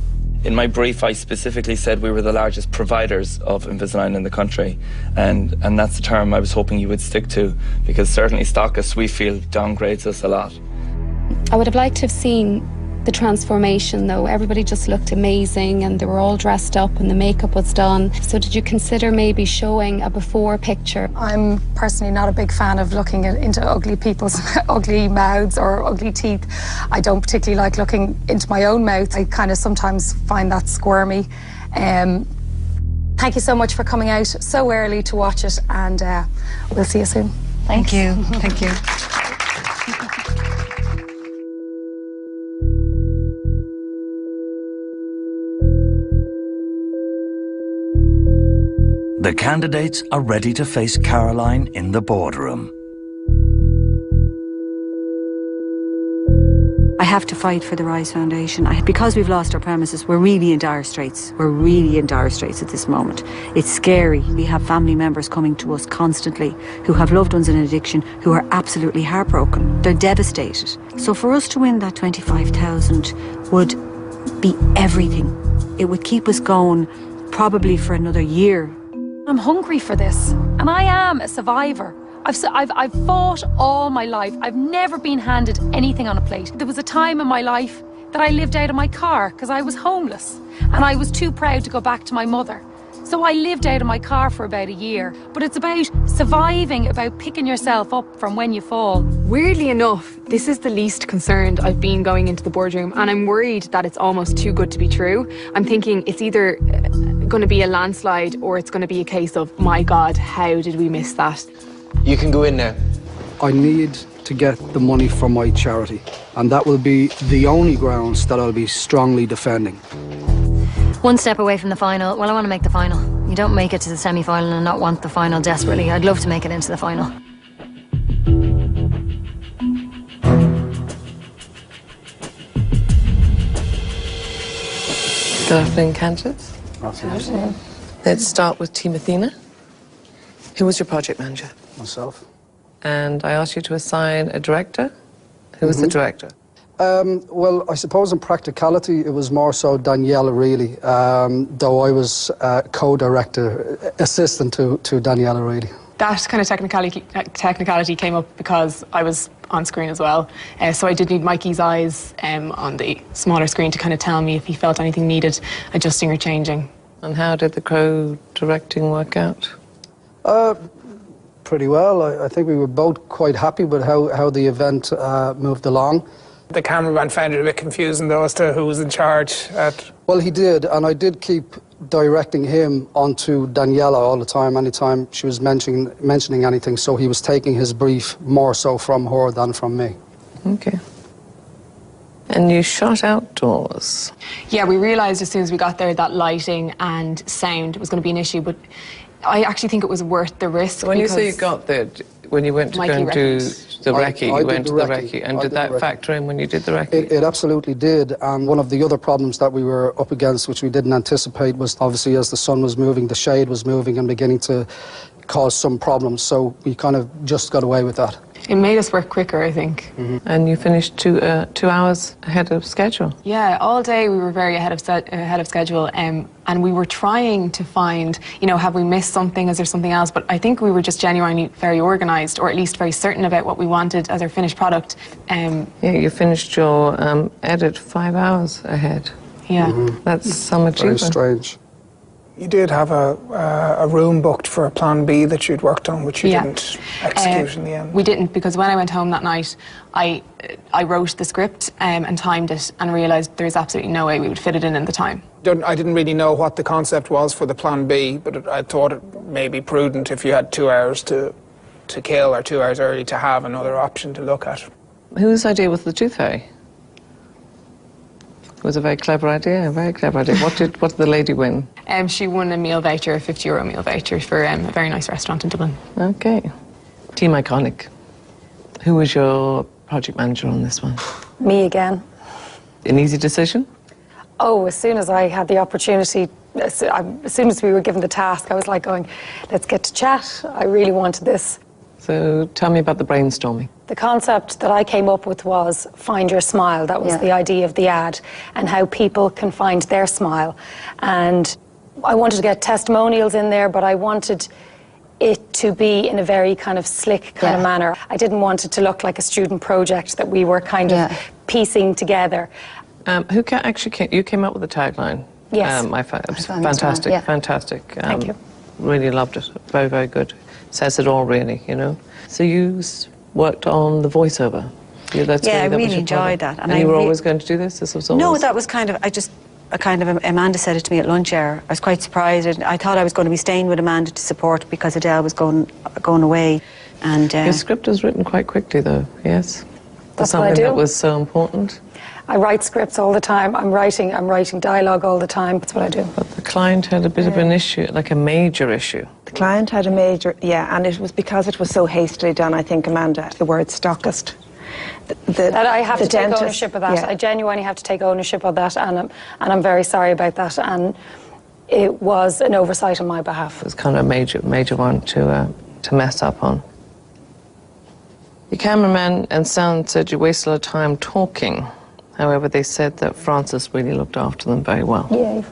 In my brief, I specifically said we were the largest providers of Invisalign in the country, and that's the term I was hoping you would stick to, because certainly stockists, we feel, downgrades us a lot. I would have liked to have seen the transformation, though. Everybody just looked amazing and they were all dressed up and the makeup was done. So did you consider maybe showing a before picture? I'm personally not a big fan of looking into ugly people's ugly mouths or ugly teeth. I don't particularly like looking into my own mouth. I kind of sometimes find that squirmy. Thank you so much for coming out so early to watch it, and we'll see you soon. Thank you. Thank you. The candidates are ready to face Caroline in the boardroom. I have to fight for the Rise Foundation. Because we've lost our premises, we're really in dire straits. We're really in dire straits at this moment. It's scary. We have family members coming to us constantly who have loved ones in addiction who are absolutely heartbroken. They're devastated. So for us to win that 25,000 would be everything. It would keep us going probably for another year. I'm hungry for this, and I am a survivor. I've fought all my life. I've never been handed anything on a plate. There was a time in my life that I lived out of my car because I was homeless, and I was too proud to go back to my mother. So I lived out of my car for about a year. But it's about surviving, about picking yourself up from when you fall. Weirdly enough, this is the least concerned I've been going into the boardroom, and I'm worried that it's almost too good to be true. I'm thinking it's either going to be a landslide or it's going to be a case of, my God, how did we miss that? You can go in now. I need to get the money from my charity, and that will be the only grounds that I'll be strongly defending. One step away from the final. Well, I want to make the final. You don't make it to the semi-final and not want the final desperately. I'd love to make it into the final. Good afternoon, candidates. Absolutely. Let's start with Team Athena. Who was your project manager? Myself. And I asked you to assign a director. Who was the director? Well, I suppose in practicality, it was more so Daniela, really, though I was co-director, assistant to Daniela, really. That kind of technicality came up because I was on screen as well. So I did need Mikey's eyes on the smaller screen to kind of tell me if he felt anything needed adjusting or changing. And how did the co-directing work out? Pretty well. I think we were both quite happy with how the event moved along. The cameraman found it a bit confusing, though, as to who was in charge. Well, he did, and I did keep directing him onto Daniela all the time, anytime she was mentioning anything, so he was taking his brief more so from her than from me. Okay. And you shot outdoors? Yeah, we realised as soon as we got there that lighting and sound was going to be an issue, but I actually think it was worth the risk. When you say you got there, when you went to Mikey go and do the recce, you went to the recce. recce, and did that factor in when you did the recce? It absolutely did, and one of the other problems that we were up against, which we didn't anticipate, was obviously as the sun was moving, the shade was moving and beginning to cause some problems, so we kind of just got away with that. It made us work quicker, I think. And you finished 2 hours ahead of schedule? Yeah, all day we were very ahead of schedule, and we were trying to find, you know, have we missed something, is there something else? But I think we were just genuinely very organised, or at least very certain about what we wanted as our finished product. Yeah, you finished your edit 5 hours ahead. Yeah. That's some achievement. Very strange. You did have a room booked for a plan B that you'd worked on, which you didn't execute in the end. We didn't, because when I went home that night, I wrote the script and timed it and realised there was absolutely no way we would fit it in the time. I didn't really know what the concept was for the plan B, but I thought it may be prudent if you had 2 hours to kill, or 2 hours early, to have another option to look at. Whose idea was the tooth fairy? It was a very clever idea, a very clever idea. What did the lady win? She won a meal voucher, a €50 meal voucher for a very nice restaurant in Dublin. Okay. Team Iconic. Who was your project manager on this one? Me again. An easy decision? Oh, as soon as I had the opportunity, as soon as we were given the task, I was like going, let's get to chat. I really wanted this. So tell me about the brainstorming. The concept that I came up with was find your smile. That was the idea of the ad, and how people can find their smile. And I wanted to get testimonials in there, but I wanted it to be in a very kind of slick kind of manner. I didn't want it to look like a student project that we were kind of piecing together. Who you came up with the tagline? Yes. Fantastic, fantastic. Thank you. Really loved it. Very, very good. Says it all, really, you know. So you worked on the voiceover. I really enjoyed that. And you were always going to do this? This was always... No, that was kind of, Amanda said it to me at lunch hour. I was quite surprised. I thought I was going to be staying with Amanda to support because Adele was going away. And your script was written quite quickly, though, yes? That's something what I do. That was so important. I write scripts all the time. I'm writing dialogue all the time. That's what I do. But the client had a bit of an issue, like a major issue. The client had a major, and it was because it was so hastily done, I think, Amanda, the word stockist. That I have to take ownership of that. I genuinely have to take ownership of that, and I'm very sorry about that. And it was an oversight on my behalf. It was kind of a major one to mess up on. Your cameraman and sound said you wasted a lot of time talking. However, they said that Francis really looked after them very well. Yeah.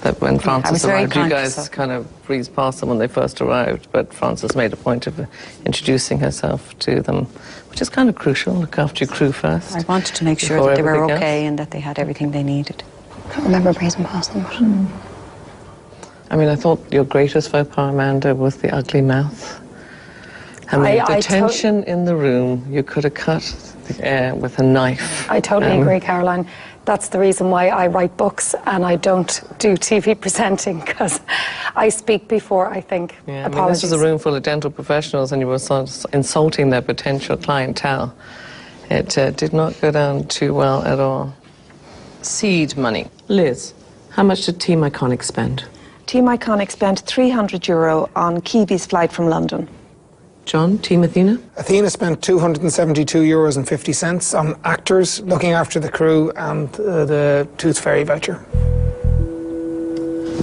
That when Francis arrived, you guys kind of breezed past them when they first arrived, but Francis made a point of introducing herself to them, which is kind of crucial. Look after your crew first. I wanted to make sure that they were okay and that they had everything they needed. I can't remember breezing past them. I mean, I thought your greatest faux pas, Amanda, was the ugly mouth. I mean, the tension in the room, you could have cut the air with a knife. I totally agree, Caroline. That's the reason why I write books and I don't do TV presenting, because I speak before I think. Yeah, I mean, this was a room full of dental professionals and you were sort of insulting their potential clientele. It did not go down too well at all. Seed money. Liz, how much did Team Iconic spend? Team Iconic spent €300 on Kiwi's flight from London. John, Team Athena? Athena spent €272.50 on actors, looking after the crew, and the Tooth Fairy voucher.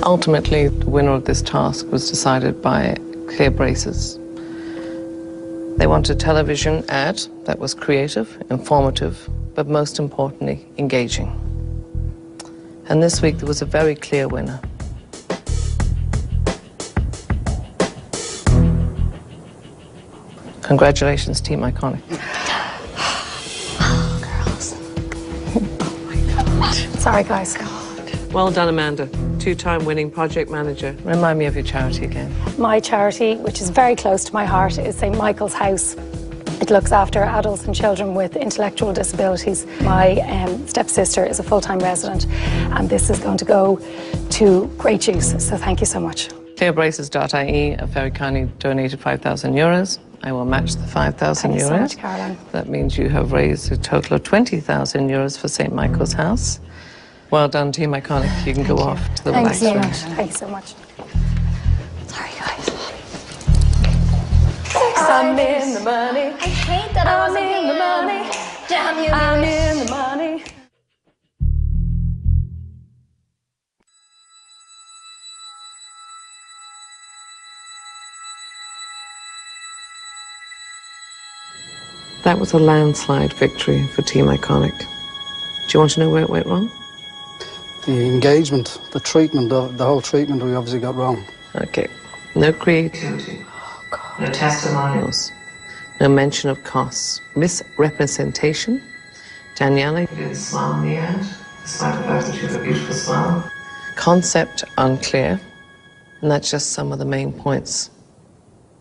Ultimately, the winner of this task was decided by Clear Braces. They wanted a television ad that was creative, informative, but most importantly, engaging. And this week there was a very clear winner. Congratulations, Team Iconic. Sorry, guys. Well done, Amanda. Two-time winning project manager. Remind me of your charity again. My charity, which is very close to my heart, is St. Michael's House. It looks after adults and children with intellectual disabilities. My stepsister is a full-time resident, and this is going to go to great use, so thank you so much. Clearbraces.ie have very kindly donated €5,000. I will match the €5,000. Thank you so much, Caroline. That means you have raised a total of €20,000 for St. Michael's House. Well done, Team Iconic. You can go off to the Thanks so room. much. Thank you so much. Sorry, guys. I'm in the money. I hate that I wasn't in the money. Damn you, I'm Lewis. in the money. That was a landslide victory for Team Iconic. Do you want to know where it went wrong? The engagement, the treatment, the whole treatment we obviously got wrong. Okay. No creativity. No testimonials. No mention of costs. Misrepresentation. Daniela, you didn't smile in the end, despite the fact that you have a beautiful smile. Concept unclear. And that's just some of the main points.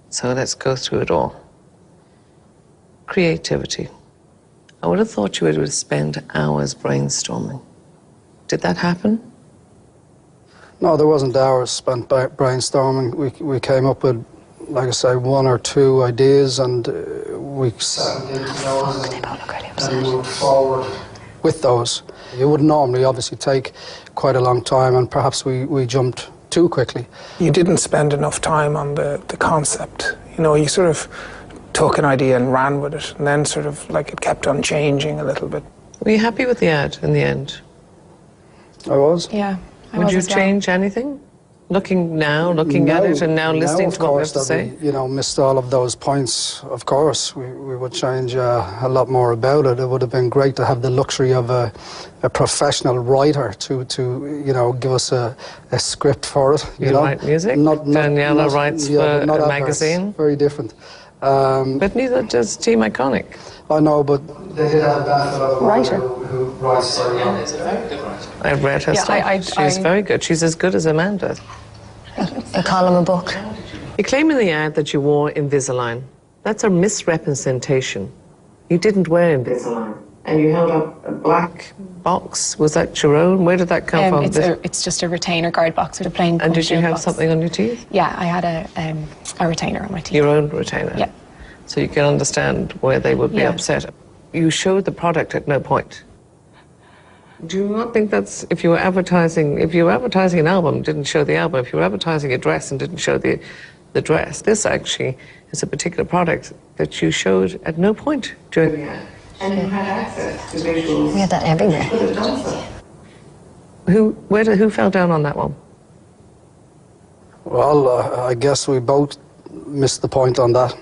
So let's go through it all. Creativity. I would have thought you would spend hours brainstorming. Did that happen? No, there wasn't hours spent brainstorming. We came up with, like I say, one or two ideas, and we settled into those and moved forward with those. It would normally obviously take quite a long time, and perhaps we jumped too quickly. You didn't spend enough time on the concept. You know, you sort of took an idea and ran with it, and then sort of like it kept on changing a little bit. Were you happy with the ad in the end? I was. Yeah. Would you change anything? Looking at it and now listening to what we have to say? We, missed all of those points. Of course, we would change a lot more about it. It would have been great to have the luxury of a professional writer to give us a script for it. You write music? Daniela writes for a magazine? Very different. But neither does Team Iconic. I know, but they did have a benefit of a writer who writes very well. I've read her stuff. She's very good. She's as good as Amanda. A column, a book. You claim in the ad that you wore Invisalign. That's a misrepresentation. You didn't wear Invisalign. And you held up a black box. Was that your own? Where did that come from? It's just a retainer guard box with a plain. And did you have something on your teeth? Yeah, I had a retainer on my teeth. Your own retainer? Yeah. So you can understand where they would be upset. You showed the product at no point. Do you not think that's, if you were advertising an album, didn't show the album, if you were advertising a dress and didn't show the dress, this actually is a particular product that you showed at no point during the ad. And you had access to visuals. We had that everywhere. Who fell down on that one? Well, I guess we both missed the point on that,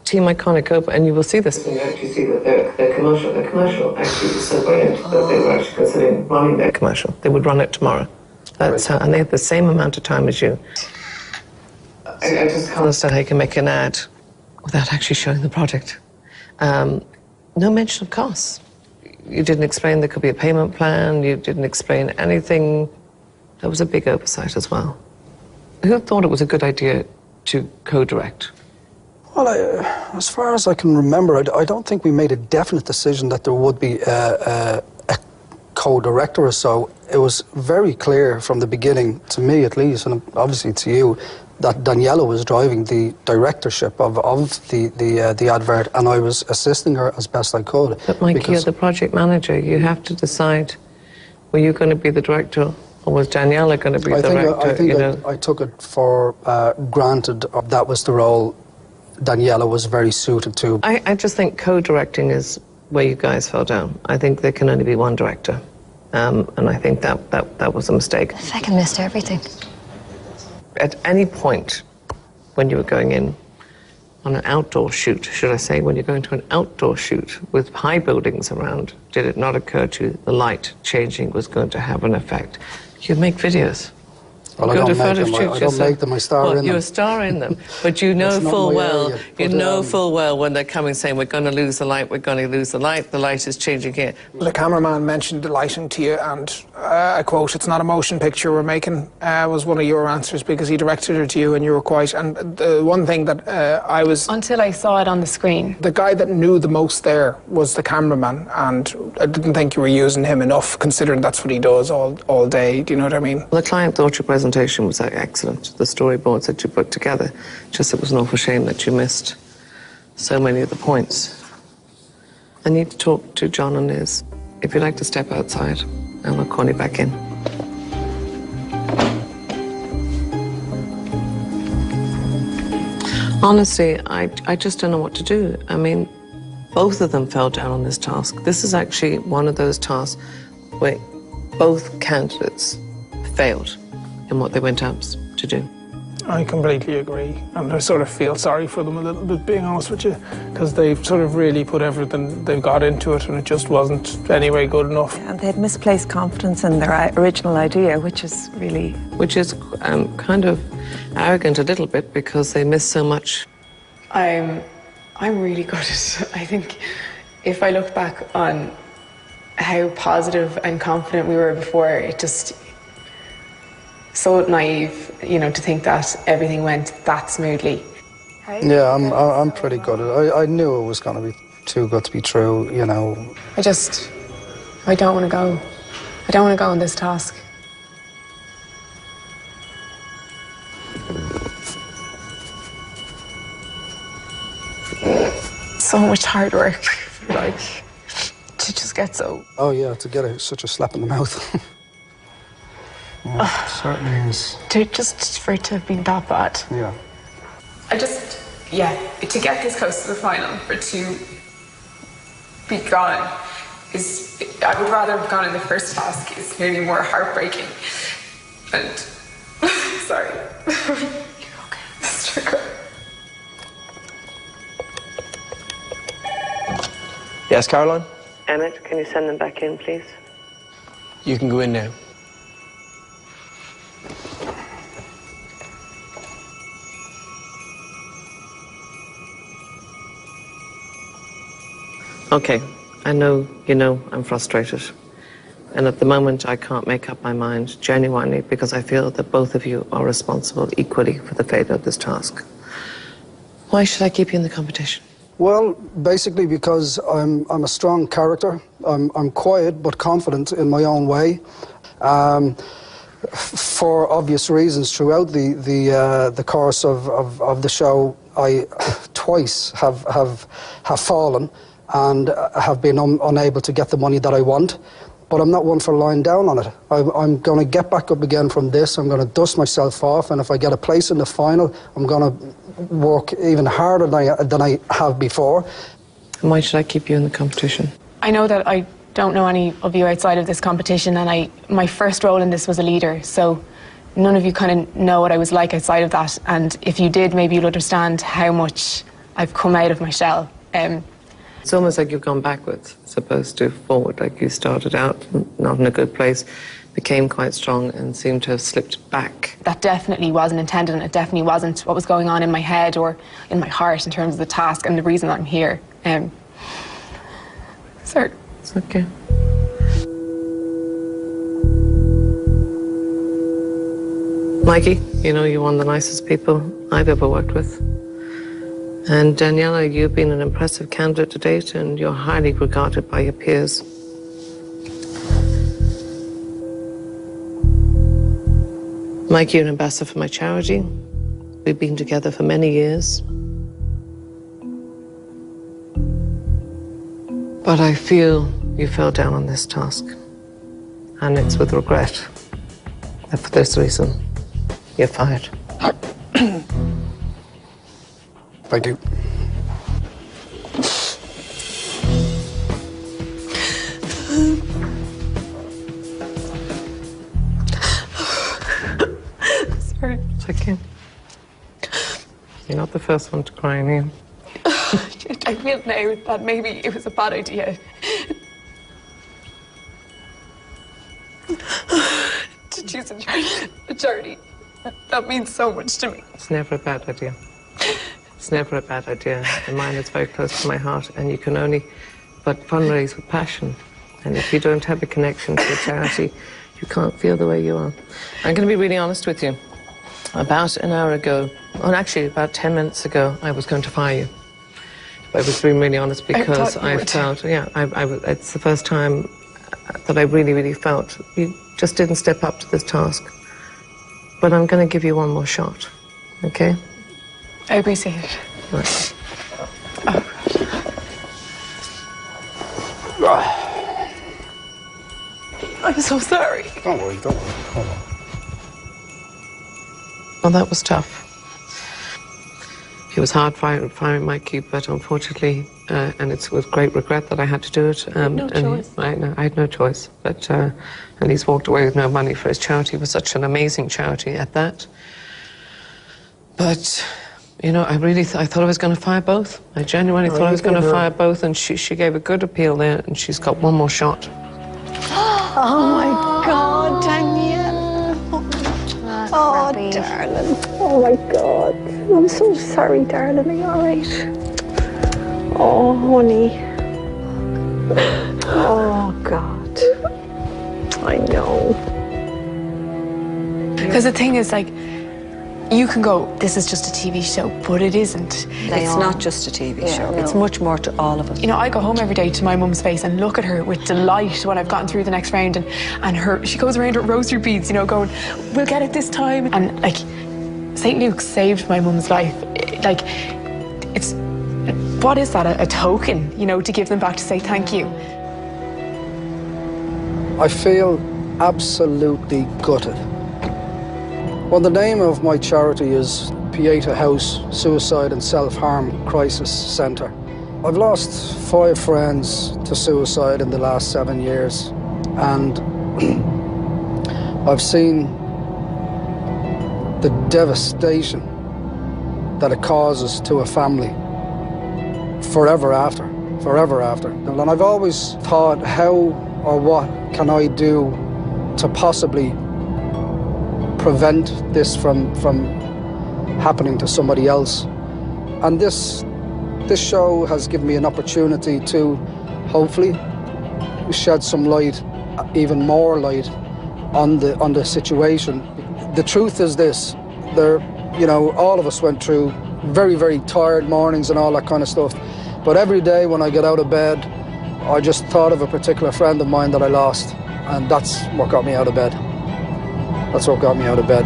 Team Iconic Open, and you will see this. You actually see that their commercial actually was so brilliant that they were actually considering running their commercial. They would run it tomorrow. That's how, and they had the same amount of time as you. I just can't understand how you can make an ad without actually showing the product. No mention of costs. You didn't explain there could be a payment plan. You didn't explain anything. That was a big oversight as well. Who thought it was a good idea to co-direct? Well, as far as I can remember, I don't think we made a definite decision that there would be a co-director or so. It was very clear from the beginning, to me at least, and obviously to you, that Daniela was driving the directorship of the advert, and I was assisting her as best I could. But Mike, you're the project manager. You have to decide, were you going to be the director, or was Daniela going to be the director? I think I took it for granted that was the role Daniela was very suited to. I just think co-directing is where you guys fell down. I think there can only be one director. and I think that was a mistake. I fucking missed everything. At any point when you were going in on an outdoor shoot, should I say, when you're going to an outdoor shoot with high buildings around, did it not occur to you the light changing was going to have an effect? You make videos. Well, I don't make them, I star in them. You're a star in them, but you know full well, when they're coming saying, we're going to lose the light, the light is changing here. The cameraman mentioned the lighting to you, and I quote, "It's not a motion picture we're making," was one of your answers, because he directed it to you and you were quiet. And the one thing that I was... Until I saw it on the screen. The guy that knew the most there was the cameraman, and I didn't think you were using him enough, considering that's what he does all day. Do you know what I mean? The client thought your presentation was excellent. The storyboards that you put together, just it was an awful shame that you missed so many of the points. I need to talk to John and Liz. If you'd like to step outside, and I'll call you back in. Honestly, I just don't know what to do. I mean, both of them fell down on this task. This is actually one of those tasks where both candidates failed in what they went out to do. I completely agree, and I sort of feel sorry for them a little bit, being honest with you, because they've sort of really put everything they've got into it, and it just wasn't anyway good enough. And they had misplaced confidence in their original idea, which is really... Which is kind of arrogant a little bit, because they missed so much. I'm really good at it. I think if I look back on how positive and confident we were before, it just... so naive, you know, to think that everything went that smoothly. Yeah, I'm pretty good at it. I knew it was going to be too good to be true, you know. I don't want to go. I don't want to go on this task. So much hard work, like, to just get so... Oh yeah, to get such a slap in the mouth. Yeah, it certainly is. Just for it to have been that bad. Yeah. To get this close to the final, for it to be gone, I would rather have gone in the first task. It's maybe more heartbreaking. And, sorry. Okay. Yes, Caroline? Emmett, can you send them back in, please? You can go in now. Okay, I know you know I'm frustrated. And at the moment, I can't make up my mind, genuinely, because I feel that both of you are responsible equally for the failure of this task. Why should I keep you in the competition? Well, basically because I'm a strong character. I'm quiet but confident in my own way. For obvious reasons, throughout the course of the show, I twice have fallen and have been unable to get the money that I want. But I'm not one for lying down on it. I'm going to get back up again from this. I'm going to dust myself off, and if I get a place in the final, I'm going to work even harder than I have before. And why should I keep you in the competition? I know that I don't know any of you outside of this competition, and my first role in this was a leader, so none of you kind of know what I was like outside of that. And if you did, maybe you'll understand how much I've come out of my shell. It's almost like you've gone backwards, as opposed to forward. Like you started out not in a good place, became quite strong, and seemed to have slipped back. That definitely wasn't intended, and it definitely wasn't what was going on in my head or in my heart in terms of the task and the reason I'm here. Sorry. It's okay. Mikey, you know you're one of the nicest people I've ever worked with. And Daniela, you've been an impressive candidate to date, and you're highly regarded by your peers. Mike, you're an ambassador for my charity. We've been together for many years. But I feel you fell down on this task. And it's with regret that for this reason, you're fired. I do. not the first one to cry in here. I feel now that maybe it was a bad idea to choose a charity. That means so much to me. It's never a bad idea. It's never a bad idea. And mine is very close to my heart, and you can only but fundraise with passion. And if you don't have a connection to a charity, you can't feel the way you are. I'm going to be really honest with you. About an hour ago, or actually about 10 minutes ago, I was going to fire you. I was being really honest because I felt, it's the first time that I really felt you just didn't step up to this task. But I'm going to give you one more shot, okay? I appreciate it. Right. I'm so sorry. Don't worry, don't worry. Hold on. Well, that was tough. It was hard firing my cube, but unfortunately, and it's with great regret that I had to do it. No choice. I had no choice, but and he's walked away with no money for his charity. It was such an amazing charity at that. But, you know, I thought I was going to fire both. I genuinely thought I was going to fire both, and she gave a good appeal there, and she's got one more shot. Oh my God, Danielle. Oh, darling. Oh my God. I'm so sorry, darling. Are you all right? Oh, honey. Oh, God. I know. Because the thing is, like, you can go, this is just a TV show, but it isn't. It's not just a TV show. It's much more to all of us. You know, I go home every day to my mum's face and look at her with delight when I've gotten through the next round, and she goes around with rosary beads, you know, going, we'll get it this time. And, like, St. Luke saved my mum's life. Like, it's, what is that, a token, you know, to give them back to say thank you? I feel absolutely gutted. Well, the name of my charity is Pieta House Suicide and Self-Harm Crisis Centre. I've lost 5 friends to suicide in the last 7 years, and I've seen the devastation that it causes to a family forever after. And I've always thought, how or what can I do to possibly prevent this from happening to somebody else? And this show has given me an opportunity to hopefully shed some light, even more light, on the situation. The truth is this: all of us went through very tired mornings and all that kind of stuff. But every day when I get out of bed, I just thought of a particular friend of mine that I lost, and that's what got me out of bed. That's what got me out of bed.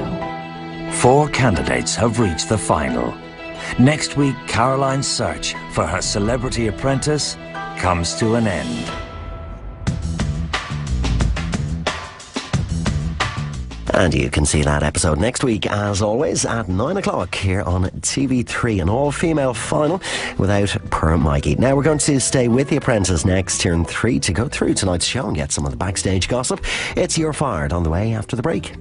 4 candidates have reached the final. Next week, Caroline's search for her celebrity apprentice comes to an end. And you can see that episode next week, as always, at 9 o'clock here on TV3, an all-female final without Per Mikey. Now we're going to stay with The Apprentice next here in 3 to go through tonight's show and get some of the backstage gossip. It's You're Fired on the way after the break.